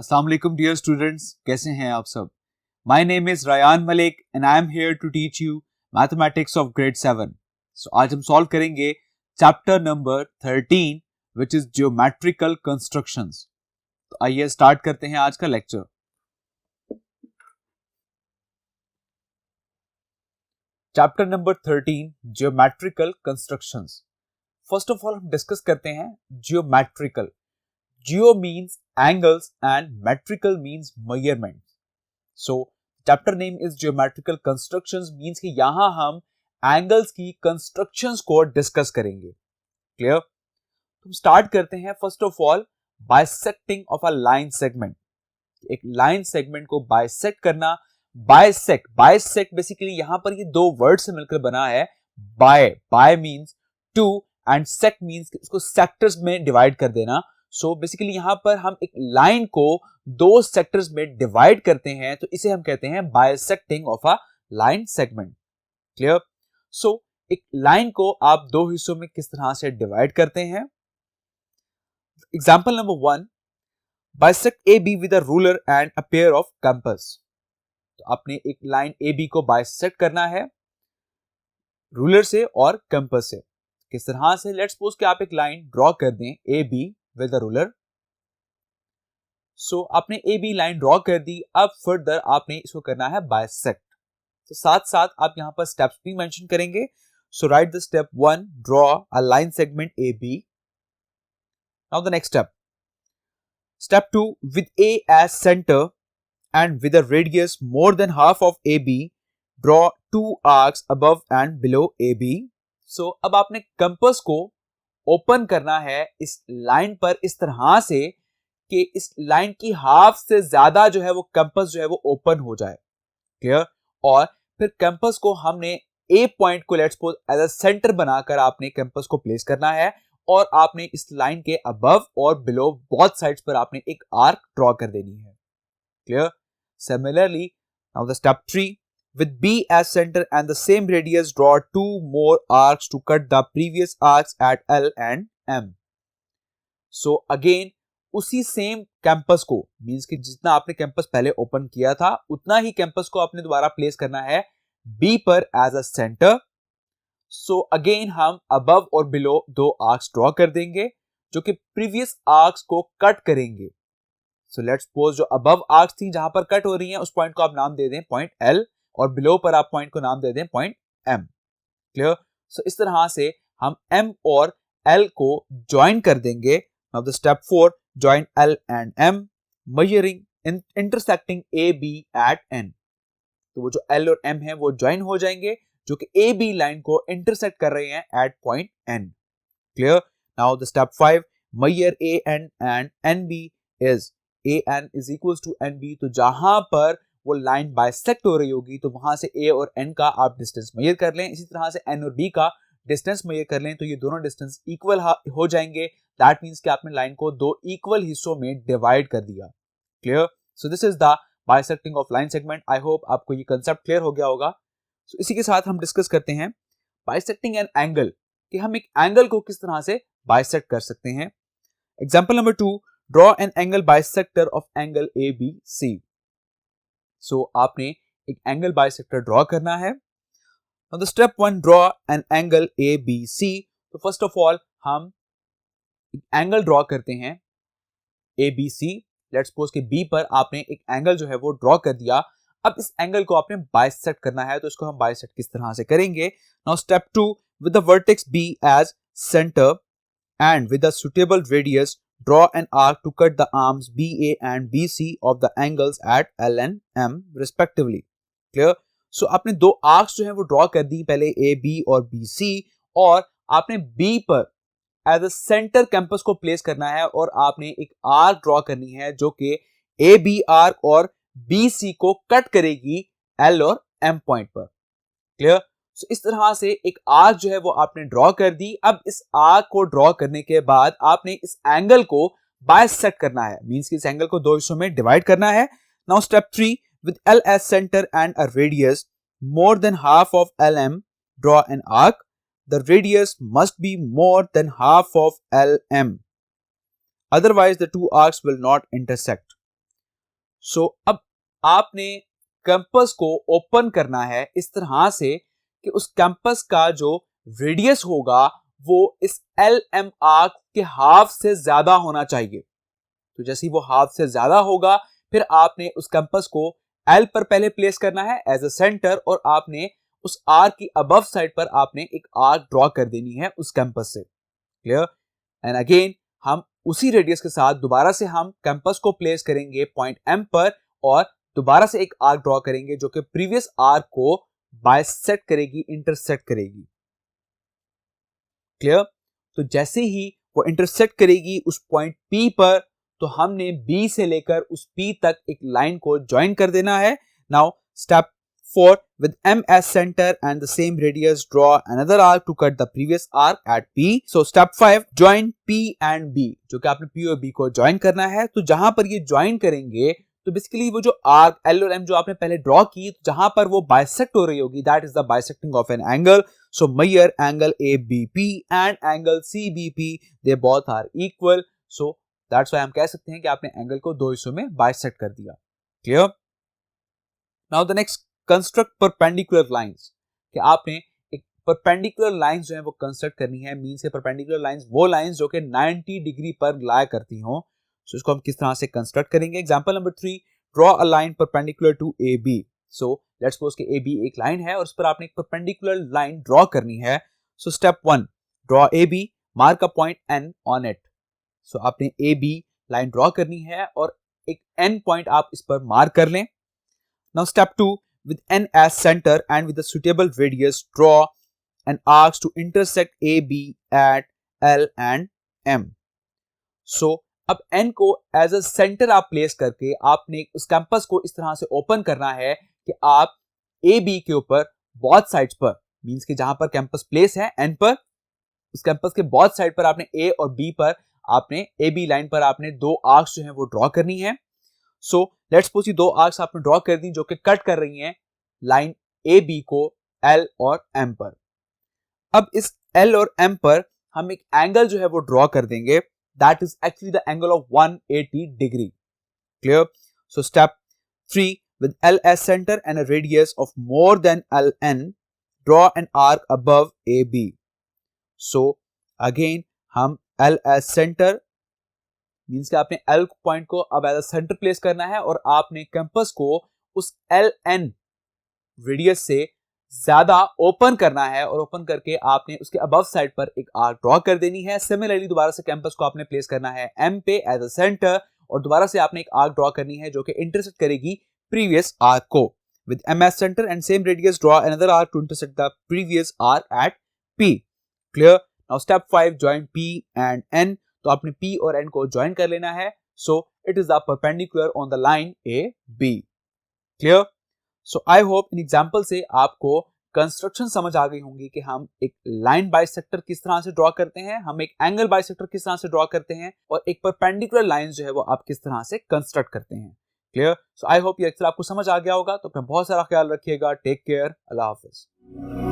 अस्सलाम वालेकुम dear students, कैसे हैं आप सब। My name is Rayan Malik and I am here to teach you mathematics of grade 7। So आज हम सॉल्व करेंगे chapter number 13 which is geometrical constructions. तो आइए स्टार्ट करते हैं आज का lecture. Chapter number 13 geometrical constructions. First of all हम डिस्कस करते हैं geometrical. Geo means angles and metrical means measurement. So, chapter name is geometrical constructions means कि यहां हम angles की constructions को discuss करेंगे। Clear? तो start करते हैं first of all bisecting of a line segment. एक line segment को bisect करना। bisect basically यहां पर ये दो words से मिलकर बना है। by means two and sect means इसको sectors में divide कर देना। सो बेसिकली यहां पर हम एक लाइन को दो सेक्टर्स में डिवाइड करते हैं, तो इसे हम कहते हैं bisecting of a line segment. Clear? So एक लाइन को आप दो हिस्सों में किस तरह से डिवाइड करते हैं। Example number 1, bisect A be with a ruler and a pair of compass. तो आपने एक लाइन ए बी को बाइसेक्ट करना है रूलर से और कंपास से। किस तरह से? लेट्स सपोज कि आप एक लाइन ड्रॉ कर दें A B with the ruler. So आपने ए बी लाइन ड्रॉ कर दी। अब फर्दर आपने इसको करना है बाइसेक्ट। तो साथ साथ आप यहां पर स्टेप्स भी मेंशन करेंगे। So write the step 1, draw a line segment A B. Now the next step, step 2, with A as centre and with a radius more than half of A B, draw two arcs above and below A B. So अब आपने compass को open करना है इस line पर इस तरह से कि इस लाइन की हाफ से ज्यादा जो है वो कंपास जो है वो ओपन हो जाए। क्लियर? और फिर कंपास को हमने ए पॉइंट को let's suppose as a centre बनाकर आपने कंपास को प्लेस करना है और आपने इस लाइन के अबव और बिलो बोथ साइड्स पर आपने एक आर्क ड्रॉ कर देनी है। Clear? Similarly now the step 3, with B as center and the same radius, draw two more arcs to cut the previous arcs at L and M. So again उसी same campus को means कि जितना आपने campus पहले open किया था उतना ही campus को आपने दोबारा प्लेस करना है B पर as a centre. So again हम अबव और बिलो दो आर्क्स ड्रॉ कर देंगे जो कि प्रीवियस आर्क्स को कट करेंगे। सो लेट्स सपोज जो अबव आर्क्स थी जहां पर कट हो रही हैं उस पॉइंट को आप नाम दे दें पॉइंट L और बिलो पर आप पॉइंट को नाम दे दें पॉइंट M। क्लियर? सो इस तरह से हम M और L को ज्वाइन कर देंगे। Now the step 4, join L and M measuring intersecting AB at N। तो वो जो L और M है वो ज्वाइन हो जाएंगे जो कि AB लाइन को इंटरसेक्ट कर रहे हैं at point N। Clear? Now the step 5, measure AN and NB is AN is equals to NB। तो जहां पर वो लाइन बाइसेक्ट हो रही होगी तो वहां से A और N का आप डिस्टेंस मेजर कर लें। इसी तरह से N और B का डिस्टेंस मेजर कर लें तो ये दोनों डिस्टेंस इक्वल हो जाएंगे। दैट मींस कि आपने लाइन को दो इक्वल हिस्सों में डिवाइड कर दिया। Clear? So this is the bisecting of line segment. I hope आपको ये कंसेप्ट क्लियर हो गया होगा। सो इसी के साथ हम डिस्कस करते हैं बाइसेक्टिंग एन एंगल, कि हम एक एंगल को किस तरह से बाइसेक्ट कर सकते हैं। Example number 2, draw an angle bisector of angle ABC। सो आपने एक एंगल बाइसेक्टर ड्रॉ करना है। The step 1, draw an angle ABC। तो फर्स्ट ऑफ ऑल हम एक एंगल ड्रॉ करते हैं ABC। लेट्स सपोज कि B पर आपने एक एंगल जो है वो ड्रॉ कर दिया। अब इस एंगल को आपने बाइसेक्ट करना है, तो इसको हम बाइसेक्ट किस तरह से करेंगे। Now step 2, with the vertex B as centre and with a suitable radius, draw an arc to cut the arms BA and BC of the angles at L and M respectively. Clear? So आपने दो arcs जो हैं वो draw कर दी, पहले AB और BC, और आपने B पर एज अ सेंटर कैंपस को प्लेस करना है और आपने एक आर्क ड्रॉ करनी है जो कि AB आर्क और BC को कट करेगी L और M पॉइंट पर। क्लियर? So, इस तरह से एक आर्क जो है वो आपने ड्रॉ कर दी। अब इस आर्क को ड्रॉ करने के बाद आपने इस एंगल को बाइसेक्ट करना है, मींस कि इस एंगल को दो हिस्सों में डिवाइड करना है। Now step 3, with L as centre and a radius more than half of LM, draw an arc. The radius must be more than half of LM, otherwise the two arcs will not intersect. So अब आपने campus को open करना है इस तरह से कि उस कैंपस का जो रेडियस होगा वो इस LM आर्क के हाफ से ज्यादा होना चाहिए। तो जैसे ही वो हाफ से ज्यादा होगा फिर आपने उस कैंपस को L पर पहले प्लेस करना है एज अ सेंटर, और आपने उस आर्क की अबव साइड पर आपने एक आर्क ड्रॉ कर देनी है उस कैंपस से। क्लियर? एंड अगेन हम उसी रेडियस के साथ दोबारा से हम कैंपस को प्लेस करेंगे पॉइंट M पर और दोबारा से एक आर्क ड्रॉ करेंगे जो कि प्रीवियस आर्क को बाइसेक्ट करेगी, इंटरसेक्ट करेगी। क्लियर? तो जैसे ही वो इंटरसेक्ट करेगी उस पॉइंट P पर, तो हमने B से लेकर उस P तक एक लाइन को ज्वाइन कर देना है। Now step 4, with M as center and the same radius, draw another arc to cut the previous arc at P. So step 5, join P and B, जो कि आपने P और B को ज्वाइन करना है। तो जहां पर ये ज्वाइन करेंगे तो बेसिकली वो जो आर्क L और M जो आपने पहले ड्रॉ की, जहां पर वो बाइसेक्ट हो रही होगी, that is the bisecting of an angle. So measure angle ABP and angle CBP, they both are equal. So that's why हम कह सकते हैं कि आपने एंगल को दो हिस्सों में बाइसेक्ट कर दिया। Clear? Now the next, construct perpendicular lines, कि आपने एक परपेंडिकुलर लाइंस जो है वो कंस्ट्रक्ट करनी है। मींस के परपेंडिकुलर लाइंस वो लाइंस जो कि 90 डिग्री पर लाया करती हो। सो इसको हम किस तरह से कंस्ट्रक्ट करेंगे? Example number 3, draw a line perpendicular to AB। So let's suppose कि AB एक लाइन है और उस पर आपने एक परपेंडिकुलर लाइन ड्रॉ करनी है। So step 1, draw AB, mark a point N on it. So आपने AB लाइन ड्रॉ करनी है और एक N पॉइंट आप इस पर मार्क कर लें। Now step 2, with N as center and with a suitable radius, draw an arc to intersect AB at L and M. So अब N को एज अ सेंटर आप प्लेस करके आपने उस कैंपस को इस तरह से ओपन करना है कि आप AB के ऊपर बोथ साइड्स पर, मींस कि जहां पर कैंपस प्लेस है N पर, उस कैंपस के बोथ साइड पर आपने A और B पर आपने AB लाइन पर आपने दो आर्क्स जो है वो ड्रॉ करनी है। सो लेट्स सपोज ये दो आर्क्स आपने ड्रॉ कर दी जो कि कट कर रही हैं लाइन AB को L और M पर। अब इस L और M पर हम एक एंगल जो है वो ड्रॉ कर देंगे, that is actually the angle of 180 degree. Clear? So step 3, with L as center and a radius of more than LN, draw an arc above AB. So again हम L as center means कि आपने L point को अब as a centre place करना है और आपने campus को उस LN रेडियस से ज्यादा ओपन करना है और ओपन करके आपने उसके अबव साइड पर एक आर्क ड्रॉ कर देनी है। सिमिलरली दोबारा से कैंपस को आपने प्लेस करना है M पे एज अ सेंटर और दोबारा से आपने एक आर्क ड्रॉ करनी है जो कि इंटरसेक्ट करेगी प्रीवियस आर्क को। With M as center and same radius, draw another arc to intersect the previous arc at P. Clear? Now step 5, join P and N. तो आपने P और N को ज्वाइन कर लेना है। So it is the perpendicular on the line AB. Clear? So I hope in example से आपको construction समझ आ गई होंगी कि हम एक लाइन बाइसेक्टर किस तरह से ड्रॉ करते हैं, हम एक एंगल बाइसेक्टर किस तरह से ड्रॉ करते हैं और एक परपेंडिकुलर लाइन जो है वो आप किस तरह से कंस्ट्रक्ट करते हैं। क्लियर? सो आई होप ये लेक्चर आपको समझ आ गया होगा। तो अपना बहुत सारा ख्याल रखिएगा। Take care. अल्लाह हाफिज।